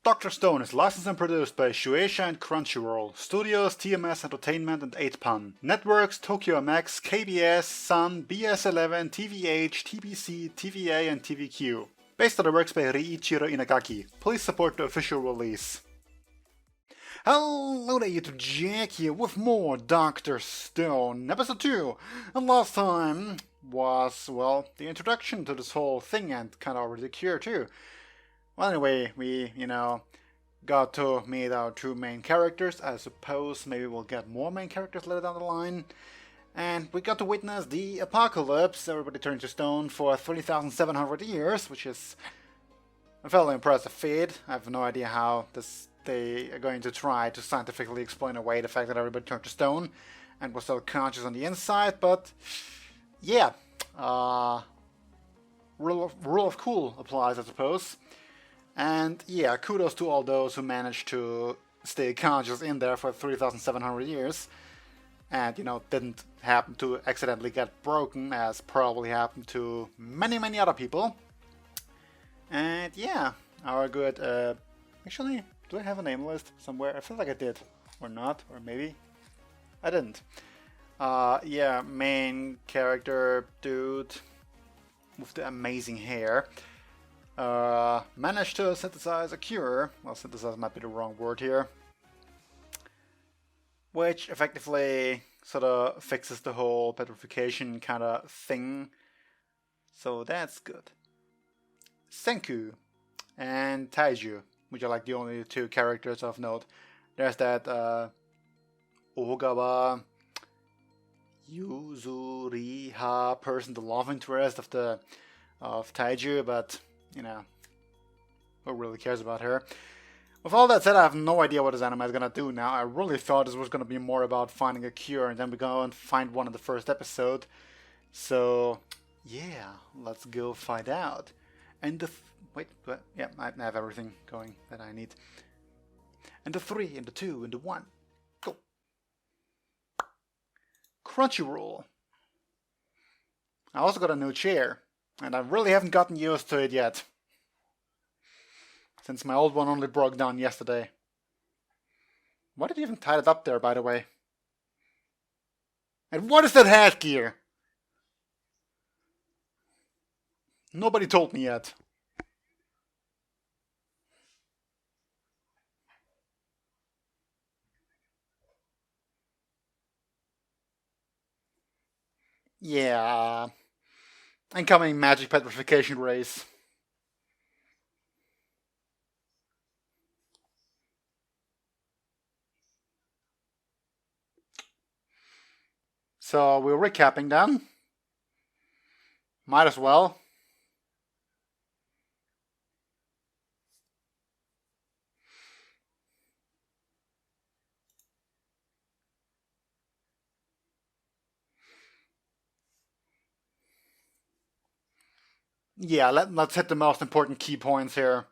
Dr. Stone is licensed and produced by Shueisha and Crunchyroll, Studios, TMS Entertainment and 8pan, Networks, Tokyo MX, KBS, Sun, BS11, TVH, TBC, TVA and TVQ. Based on the works by Riichiro Inagaki. Please support the official release. Hello there, YouTube, Jack here with more Dr. Stone, episode 2. And last time was, well, the introduction to this whole thing and kind of already the cure too. Well, anyway, we, got to meet our two main characters. I suppose maybe we'll get more main characters later down the line. And we got to witness the apocalypse. Everybody turned to stone for 3,700 years, which is a fairly impressive feat. I have no idea how they are going to try to scientifically explain away the fact that everybody turned to stone and was still conscious on the inside, but yeah, rule of cool applies, I suppose. And yeah, kudos to all those who managed to stay conscious in there for 3,700 years and, didn't happen to accidentally get broken, as probably happened to many, many other people. And yeah, our good, actually, do I have a name list somewhere? I feel like I did, or not, or maybe I didn't. Yeah, main character dude with the amazing hair. Managed to synthesize a cure. Well, synthesize might be the wrong word here. Which effectively sort of fixes the whole petrification kind of thing. So that's good. Senku and Taiju, which are like the only two characters of note. There's that Ogawa Yuzuriha person, the love interest of Taiju, but who really cares about her? With all that said, I have no idea what this anime is gonna do now. I really thought this was gonna be more about finding a cure, and then we go and find one in the first episode. So yeah, let's go find out. And wait, yeah, I have everything going that I need. And the 3, and the 2, and the 1. Go. Crunchyroll. I also got a new chair, and I really haven't gotten used to it yet. Since my old one only broke down yesterday. Why did you even tie it up there, by the way? And what is that headgear? Nobody told me yet. Yeah. Incoming magic petrification race. So we're recapping then. Might as well. Yeah, let's hit the most important key points here.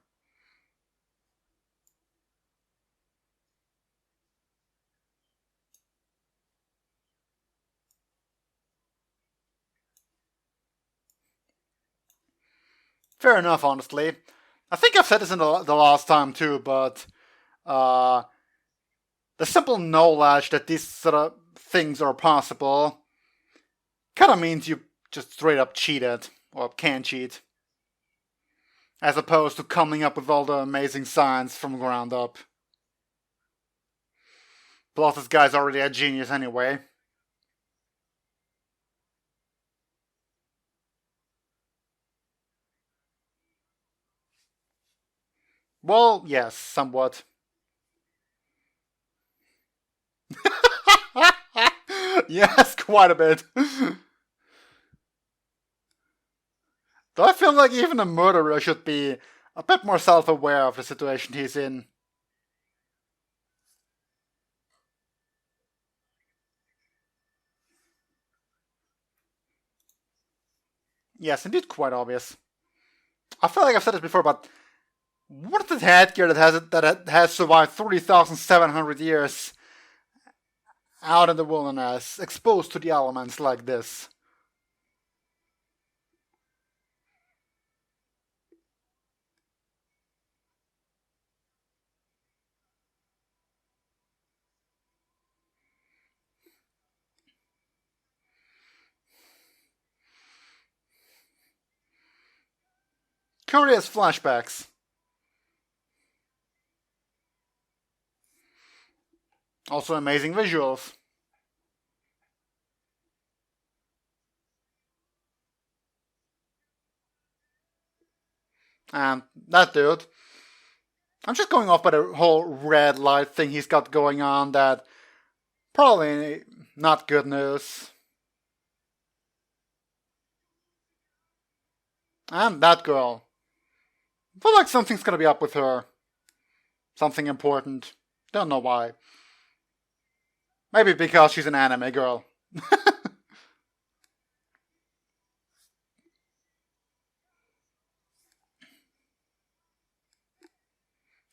Fair enough, honestly. I think I've said this in the last time too, but the simple knowledge that these sort of things are possible kind of means you just straight up cheated, or can cheat, as opposed to coming up with all the amazing science from ground up. Plus, this guy's already a genius anyway. Well, yes, somewhat. Yes, quite a bit. Though I feel like even a murderer should be a bit more self-aware of the situation he's in. Yes, indeed, quite obvious. I feel like I've said this before, but what is this headgear that has survived 3,700 years out in the wilderness, exposed to the elements like this? curious flashbacks. Also amazing visuals. And that dude, I'm just going off by the whole red light thing he's got going on, that probably not good news. And that girl. I feel like something's gonna be up with her. Something important. Don't know why. Maybe because she's an anime girl.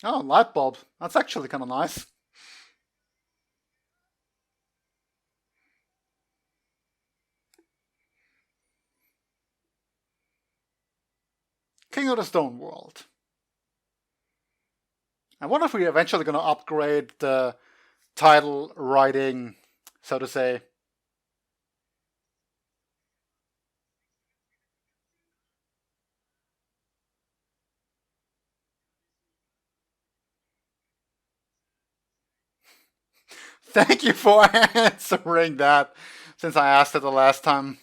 Oh, light bulb. That's actually kind of nice. King of the Stone World. I wonder if we're eventually going to upgrade the title writing, so to say. Thank you for answering that, since I asked it the last time.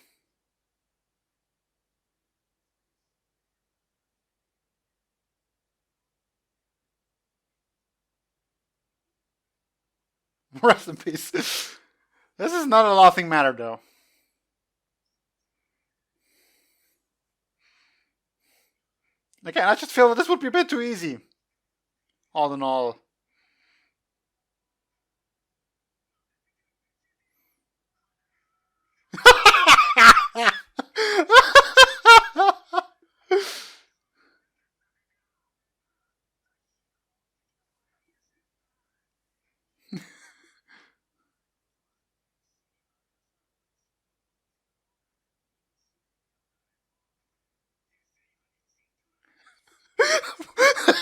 Rest in peace. This is not a laughing matter, though. Again, I just feel that this would be a bit too easy. All in all.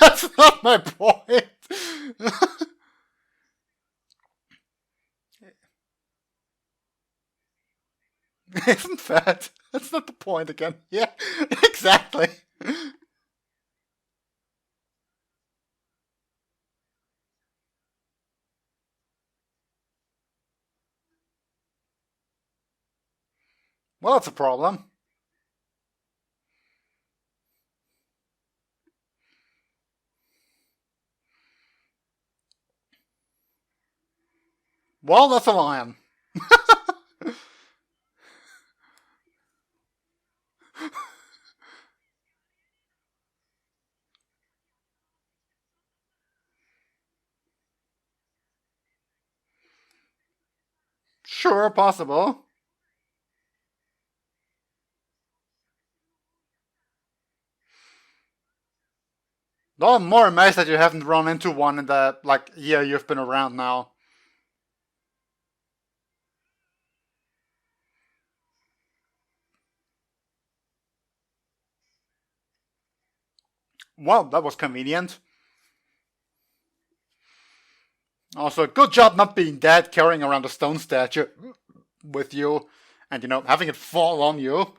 That's not my point. Isn't fat? That's not the point again. Yeah, exactly. Well, that's a problem. Well, that's a lion. Sure, possible. Though I'm more amazed that you haven't run into one in the, year you've been around now. Well, that was convenient. Also, good job not being dead, carrying around a stone statue with you, and, having it fall on you.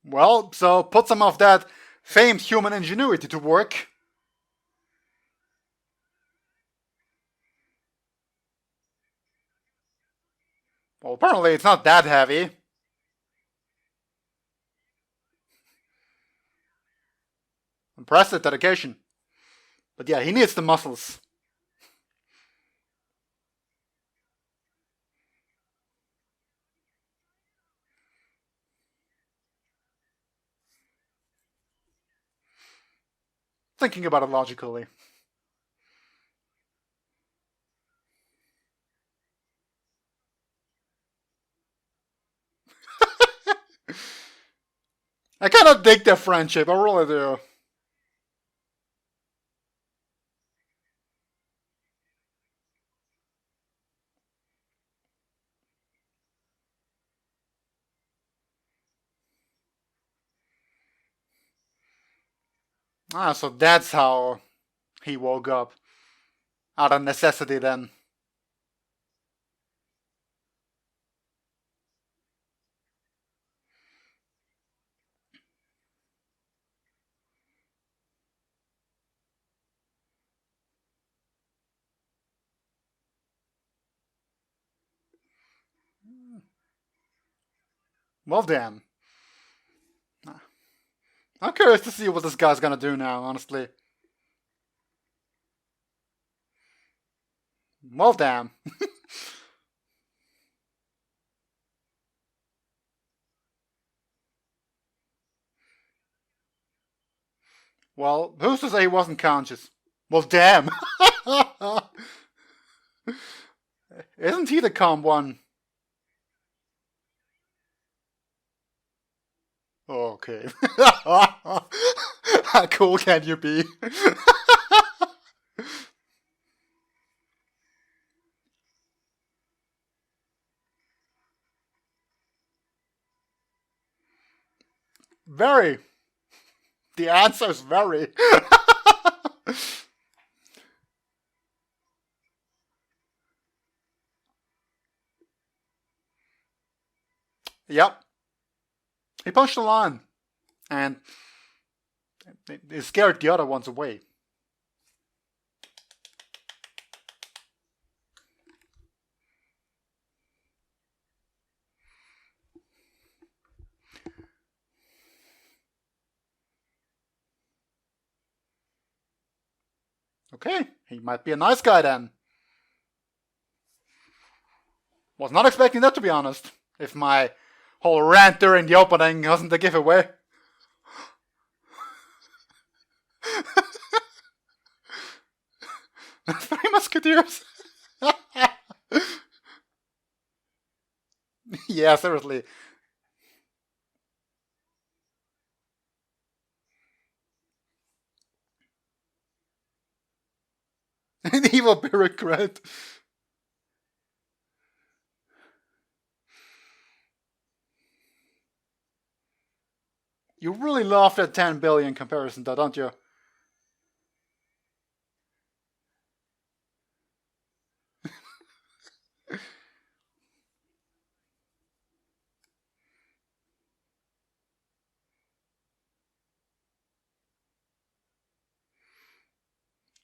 Well, so put some of that famed human ingenuity to work. Well, apparently it's not that heavy. Impressive dedication. But yeah, he needs the muscles. Thinking about it logically. I kind of dig their friendship, I really do. Ah, so that's how he woke up. Out of necessity then. Well then. I'm curious to see what this guy's gonna do now, honestly. Well damn. Well, who's to say he wasn't conscious? Well damn. Isn't he the calm one? Okay. How cool can you be? Very. The answer is very. Yep. He punched the line. And it scared the other ones away. Okay, he might be a nice guy then. Was not expecting that, to be honest. If my whole rant during the opening wasn't a giveaway. Three Musketeers. Yeah, seriously. An evil bureaucrat. You really love that 10 billion comparison, though, don't you?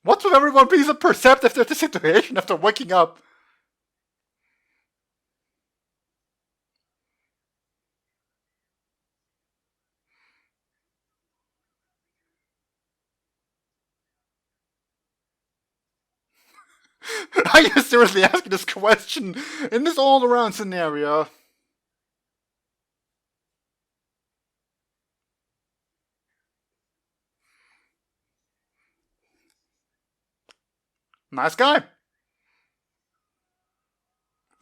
What's with everyone being so perceptive to the situation after waking up? Are you seriously asking this question in this all-around scenario? Nice guy.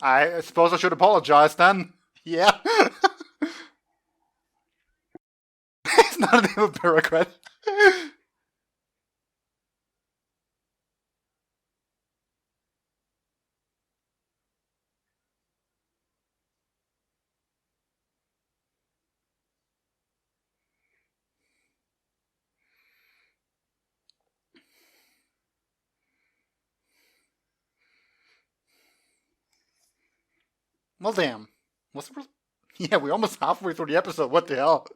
I suppose I should apologize then. Yeah. He's not an evil bureaucrat. Well, damn. What's the... Yeah, we're almost halfway through the episode. What the hell?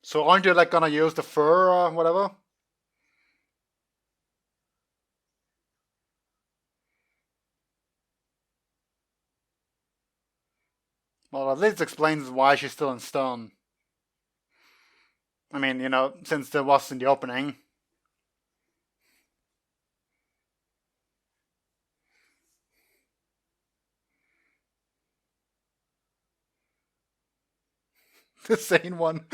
So aren't you like gonna use the fur or whatever? Well, at least explains why she's still in stone. I mean, since there was in the opening. The sane one.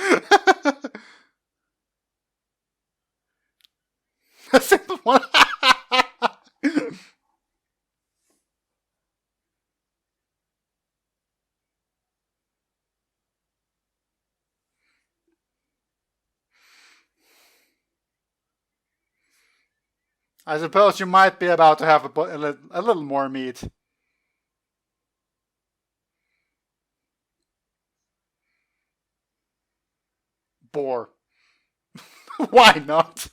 The simple one. I suppose you might be about to have a little more meat. Boar. Why not?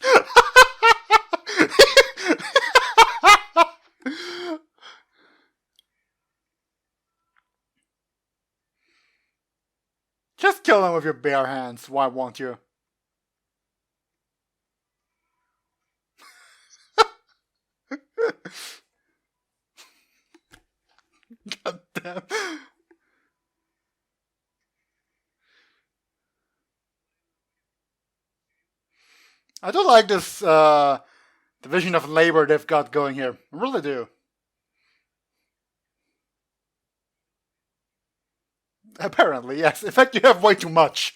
Just kill them with your bare hands, why won't you? God damn. I do like this division of labor they've got going here. I really do. Apparently, yes. In fact, you have way too much.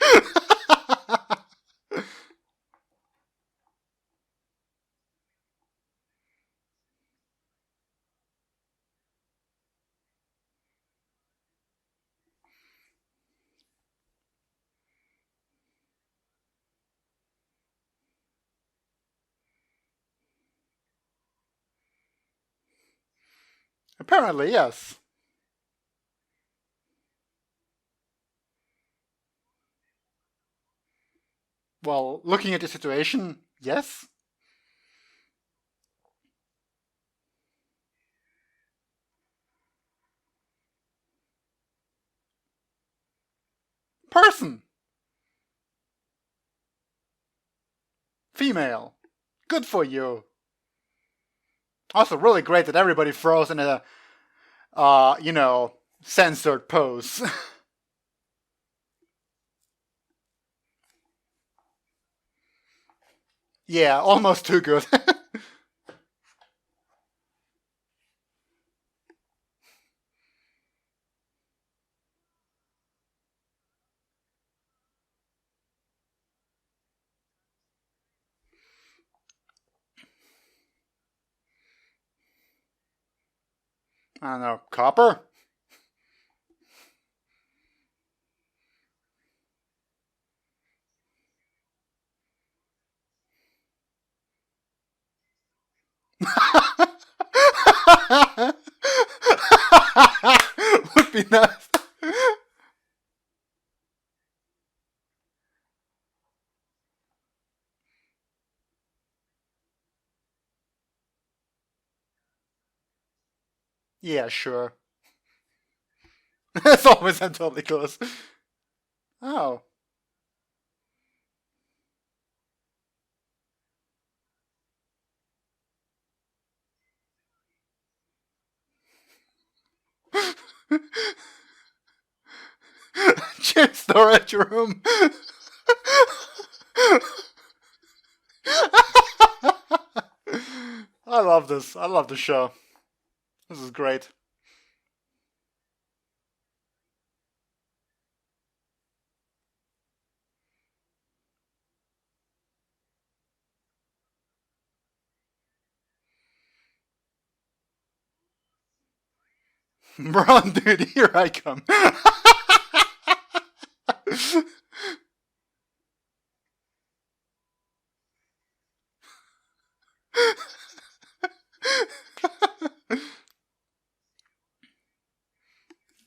Apparently, yes. Well, looking at the situation, yes. Person. Female. Good for you. Also, really great that everybody froze in a, censored pose. Yeah, almost too good. I don't know, copper? Would be nice. Yeah, sure. As always, I'm totally close. Oh. Chip storage room. I love this. I love the show. This is great. Bro, dude, here I come.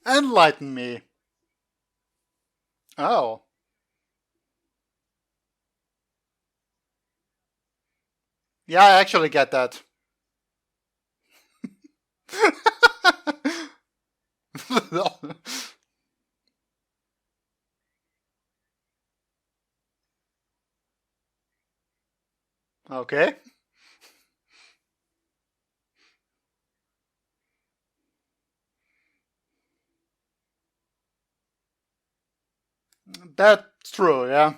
Enlighten me. Oh. Yeah, I actually get that. Okay. That's true, yeah.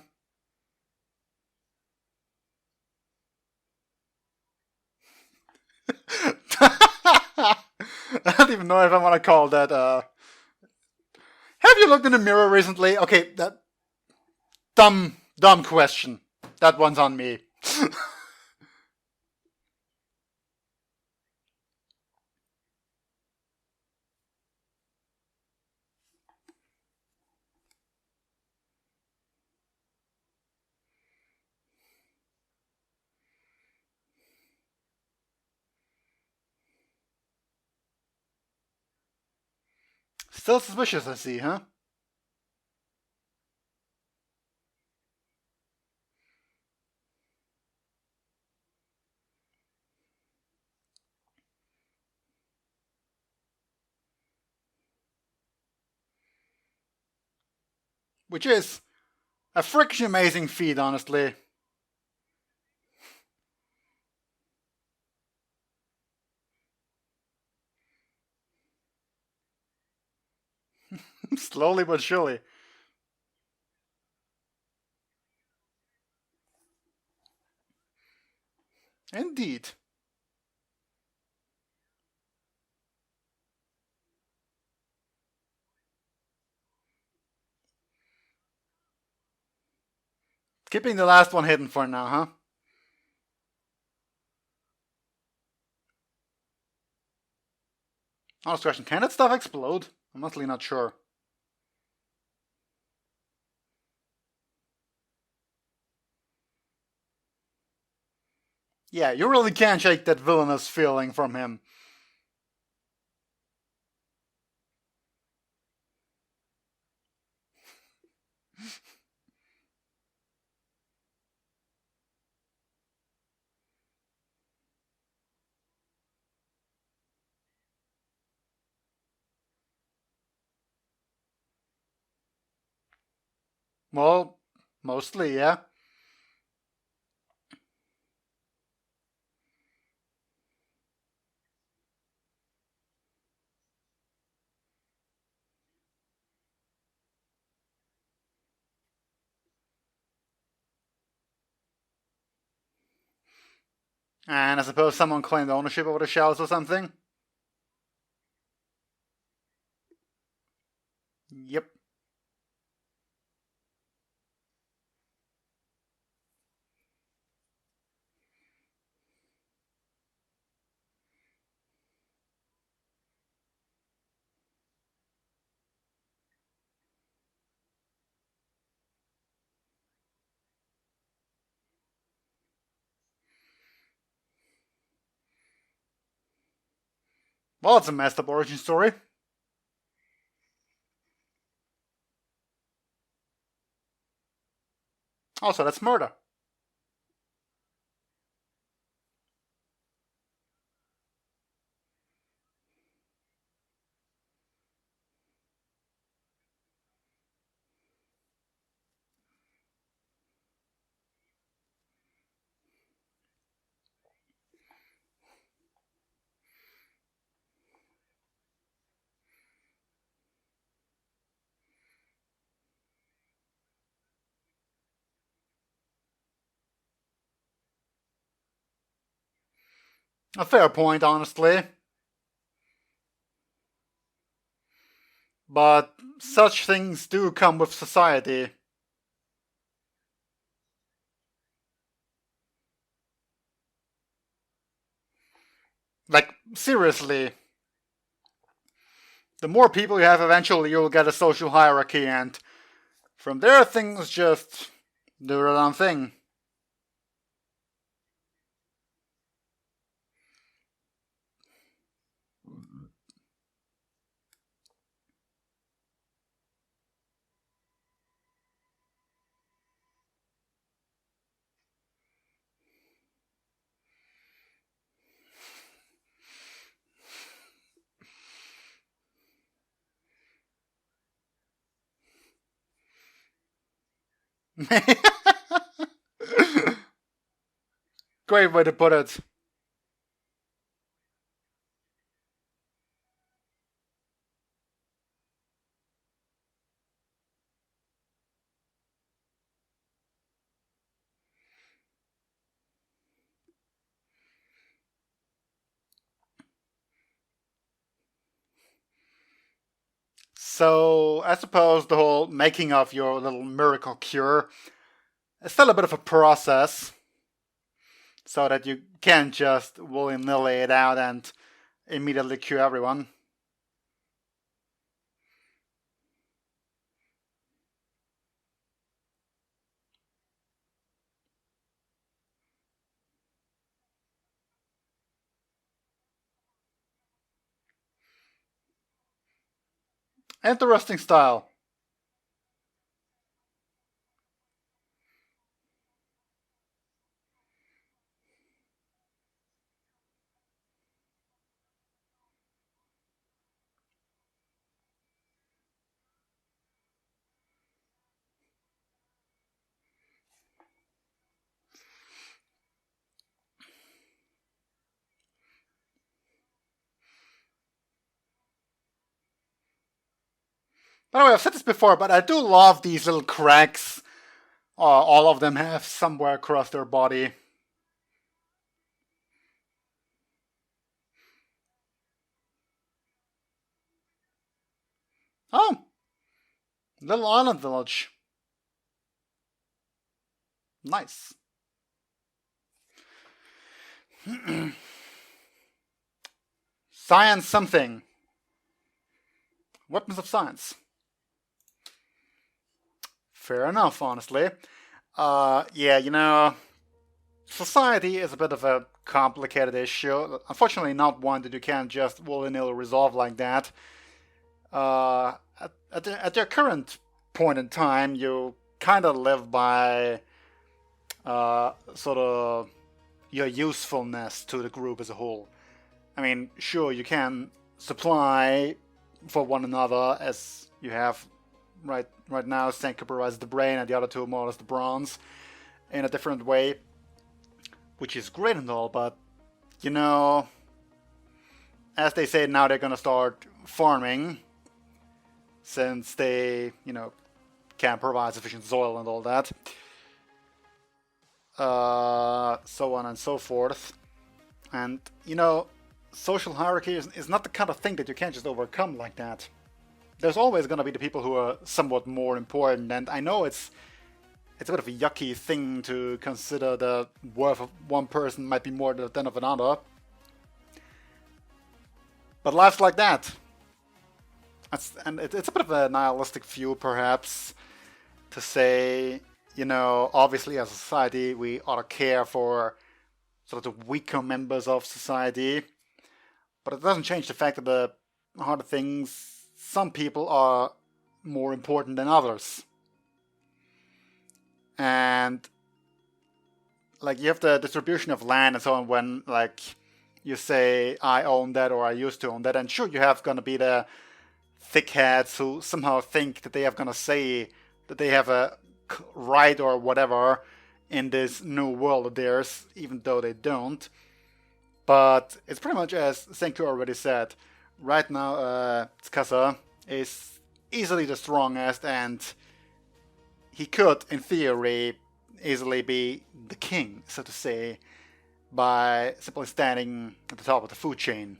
I don't even know if I want to call that, Have you looked in the mirror recently? Okay, that dumb question. That one's on me. Still suspicious, I see, huh? which is a freaking amazing feat, honestly. Slowly but surely. Indeed. Keeping the last one hidden for now, huh? Honest question, can that stuff explode? I'm honestly not sure. Yeah, you really can't shake that villainous feeling from him. Well, mostly, yeah. And I suppose someone claimed ownership over the shells or something? Yep. Well, it's a messed up origin story. Also, that's murder. A fair point, honestly. But such things do come with society. Like, seriously. The more people you have, eventually you'll get a social hierarchy, and from there things just do their own thing. Great way to put it. So, I suppose the whole making of your little miracle cure is still a bit of a process, so that you can't just willy nilly it out and immediately cure everyone. Interesting style. By the way, I've said this before, but I do love these little cracks all of them have somewhere across their body. Oh, little island village. Nice. Science something. Weapons of science. Fair enough, honestly. Yeah, society is a bit of a complicated issue. Unfortunately, not one that you can just willy-nilly resolve like that. At their current point in time, you kind of live by sort of your usefulness to the group as a whole. I mean, sure, you can supply for one another as you have right now. Senku provides the brain, and the other two more or less the bronze in a different way, which is great and all, but as they say now, they're gonna start farming since they can't provide sufficient soil and all that. So on and so forth. And social hierarchy is not the kind of thing that you can't just overcome like that. There's always going to be the people who are somewhat more important, and I know it's a bit of a yucky thing to consider the worth of one person might be more than of another. But life's like that. And it's a bit of a nihilistic view, perhaps, to say, obviously as a society we ought to care for sort of the weaker members of society. But it doesn't change the fact that the heart of things, some people are more important than others. And like you have the distribution of land and so on when like you say I own that or I used to own that, and sure you have gonna be the thickheads who somehow think that they have gonna say that they have a right or whatever in this new world of theirs, even though they don't. But it's pretty much as Senku already said. Right now, Tsukasa is easily the strongest, and he could, in theory, easily be the king, so to say, by simply standing at the top of the food chain.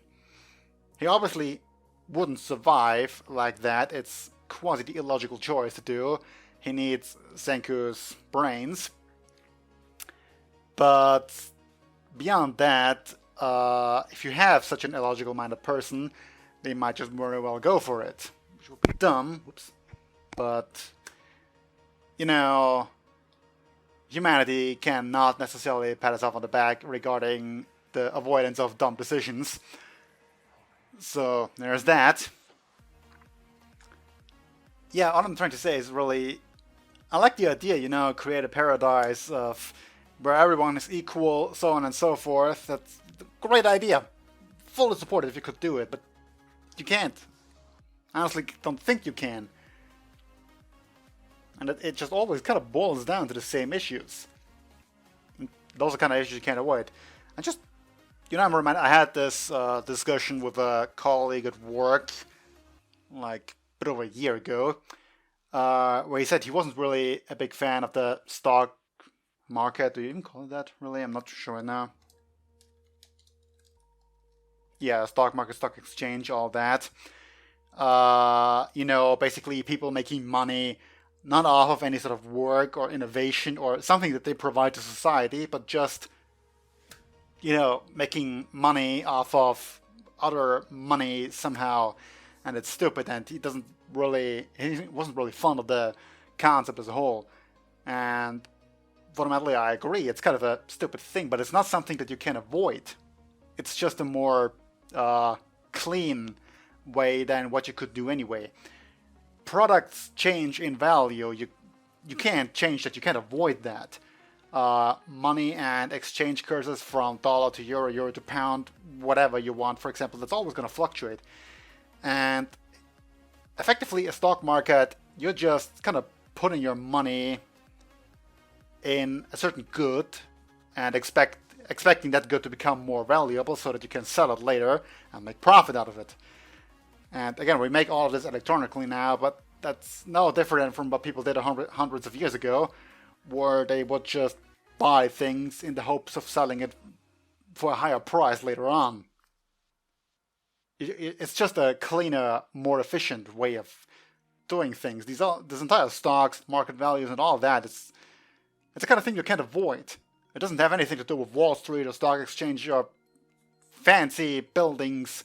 He obviously wouldn't survive like that. It's quasi the illogical choice to do. He needs Senku's brains. But beyond that, if you have such an illogical-minded person, they might just very well go for it, which would be dumb. Whoops. But humanity cannot necessarily pat itself on the back regarding the avoidance of dumb decisions. So there's that. Yeah, all I'm trying to say is really, I like the idea, create a paradise of where everyone is equal, so on and so forth. That's a great idea. Fully support it if you could do it, but you can't. I honestly don't think you can. And it just always kind of boils down to the same issues. And those are kind of issues you can't avoid. And just, I'm reminded, I had this discussion with a colleague at work, like a bit over a year ago, where he said he wasn't really a big fan of the stock market. Do you even call it that, really? I'm not sure now. Yeah, stock market, stock exchange, all that. Basically people making money not off of any sort of work or innovation or something that they provide to society, but just, making money off of other money somehow. And it's stupid, and he wasn't really fond of the concept as a whole. And fundamentally, I agree, it's kind of a stupid thing, but it's not something that you can avoid. It's just a more clean way than what you could do anyway. Products change in value. You can't change that. You can't avoid that. Money and exchange curses from dollar to euro, euro to pound, whatever you want, for example, that's always going to fluctuate. And effectively, a stock market, you're just kind of putting your money in a certain good and expecting that good to become more valuable so that you can sell it later and make profit out of it. And again, we make all of this electronically now, but That's no different from what people did hundreds of years ago, where they would just buy things in the hopes of selling it for a higher price later on. It's just a cleaner, more efficient way of doing things. This entire stocks, market values, and all that, it's the kind of thing you can't avoid. It doesn't have anything to do with Wall Street or stock exchange or fancy buildings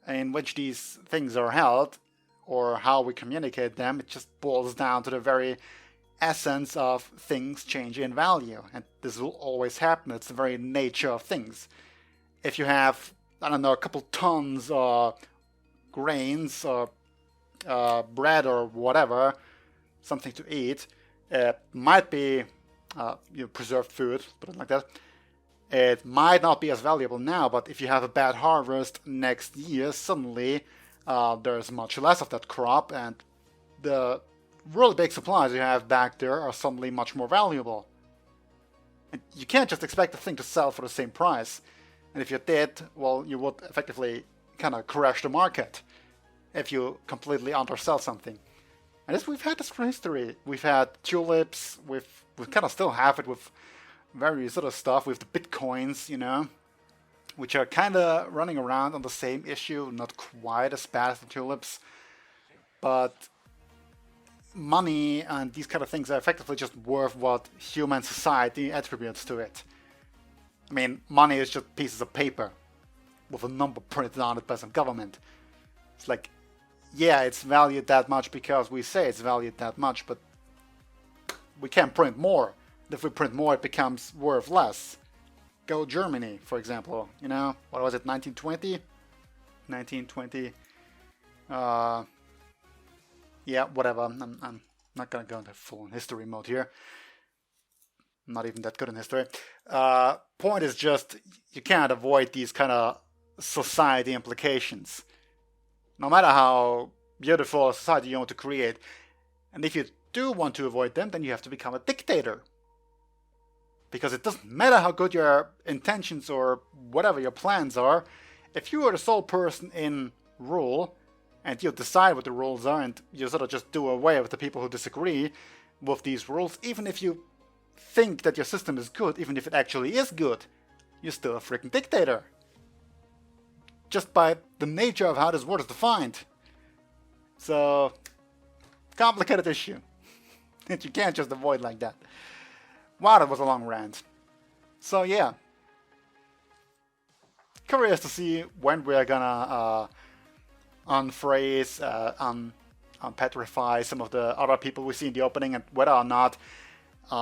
in which these things are held, or how we communicate them. It just boils down to the very essence of things changing in value. And this will always happen. It's the very nature of things. If you have, I don't know, a couple tons or grains or bread or whatever, something to eat, it might be preserved food, put it like that. It might not be as valuable now, but if you have a bad harvest next year, suddenly there's much less of that crop, and the really big supplies you have back there are suddenly much more valuable. And you can't just expect the thing to sell for the same price. And if you did, well, you would effectively kind of crash the market if you completely undersell something. And we've had this for history. We've had tulips, we kind of still have it with various other stuff, with the bitcoins, which are kind of running around on the same issue, not quite as bad as the tulips. But money and these kind of things are effectively just worth what human society attributes to it. I mean, money is just pieces of paper with a number printed on it by some government. It's like, yeah, it's valued that much because we say it's valued that much, but we can't print more. If we print more, it becomes worth less. Go Germany, for example. What was it, 1920? 1920. Yeah, whatever. I'm not gonna go into full history mode here. I'm not even that good in history. Point is just, you can't avoid these kind of society implications. No matter how beautiful a society you want to create. And if you do want to avoid them, then you have to become a dictator. Because it doesn't matter how good your intentions or whatever your plans are, if you are the sole person in rule, and you decide what the rules are, and you sort of just do away with the people who disagree with these rules, even if you think that your system is good, even if it actually is good, you're still a freaking dictator. Just by the nature of how this word is defined. So, complicated issue that you can't just avoid like that. Wow, that was a long rant. So yeah, curious to see when we're gonna unphrase, unpetrify some of the other people we see in the opening, and whether or not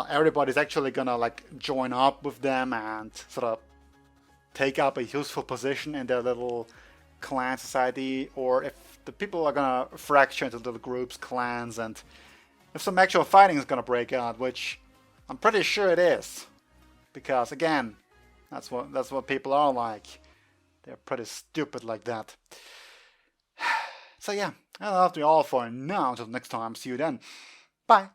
everybody's actually gonna join up with them and sort of take up a useful position in their little clan society, or if the people are gonna fracture into little groups, clans, and if some actual fighting is gonna break out, which I'm pretty sure it is, because again, that's what people are like. They're pretty stupid like that. So yeah, that'll be all for now. Until next time, see you then. Bye.